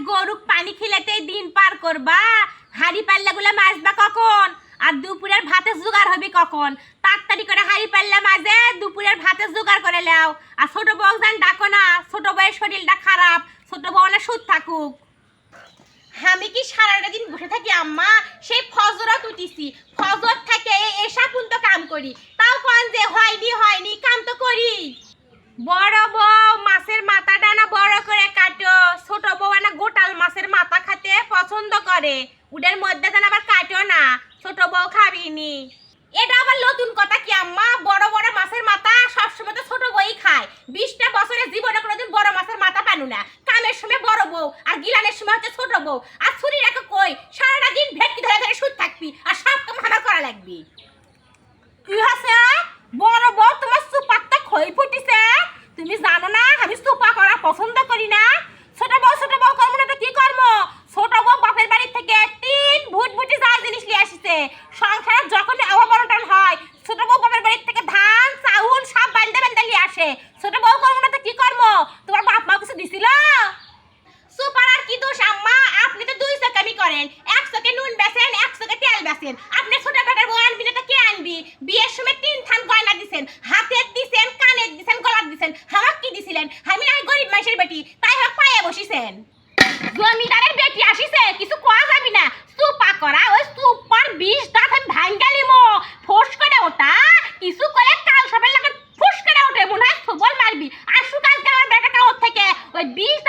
গরুক পানি খিলাতেই দিন পার করবা, হাড়ি পাল্লাগুলো মাজবা কখন? আর দুপুরের ভাতের জোগাড় হবে কখন? তাড়াতাড়ি করে হাড়ি পাল্লা মাঝে দুপুরের ভাতের জোগাড় করে নাও। আর ছোট বউ জান ডাকো না, ছোট বউয়ের শরীরটা খারাপ, ছোট বউ না সুদ থাকুক। আমি কি সারাটা দিন বসে থাকি আম্মা? সেই ফজরত উঠিছি, ফজর থেকে এসা পর্যন্ত কাম করি, তাও কোন যে হয়নি হয়নি, কাম তো করি। বড় বউ মাছের মাথাটা না বড় করে কাটো, ছোট বউ না গোটাল মাছের মাথা খেতে পছন্দ করে, ওদের মধ্যে যেন আবার কাটো না, ছোট বউ খাবিনি। এটা আবার নতুন কথা কি আম্মা? বড় বড় মাছের মাথা সবসময় তো ছোট বউই খায়। 20টা বছরের জীবনে কোনোদিন বড় মাছের মাথা পানু না। কামের সময় বড় বউ আর গিলানের সময় হচ্ছে ছোট বউ। আর ছুরি রাখো কই? সারাটা দিন ভেটকি ধরে ধরে শুট থাকবি আর সব কাম আমার করা লাগবি। কি আছে? বড় বউ তোমার সুপারটা খই ফুটিছে? তুমি জানো না আমি সুপা করা পছন্দ করি না? ছোট বউ করবো না তো কি করবো? ছোট বউ বাপের বাড়ি থেকে 3 ভুটভুটি যা জিনিস নিয়ে আসছে। সংসারে যখনই অভাবনটন হয়, ছোট বউ বাপের বাড়ি থেকে ধান চাউল সব বান্দা বান্দা নিয়ে আসে। ছোট বউ করবো না তো কি করবো? তোমার বাপ মা কিছু দিছিল? সুপার আর কি দোষ আম্মা? আপনি তো 2 চকামি করেন, 1 চকে নুন বেচেন, 1 চকে তেল বেচেন। আপনি ছোট বেটার বউ আনবি না তো কে আনবি? বিয়ের সময় 3 থান গয়না দিছেন, হাতের দিছেন, কানের দিছেন, গলার দিছেন। হামাক কি দিছিলেন? আমি নাই গরিব মানুষের বেটি, তাই হোক পায়ে বসিছেন। জমিদারের বেটি আসিছে, কিছু কোয়া যাবি না। সুপা করা ওই সুপার 20 দাঁত আমি ভাঙ্গালিমো, ফোস করে ওটা কিছু করে কাল সবের লাগে ফুস করে ওঠে, মনে হয় সবল মারবি। আসু কালকে আমার বেটা কাউর থেকে ওই 20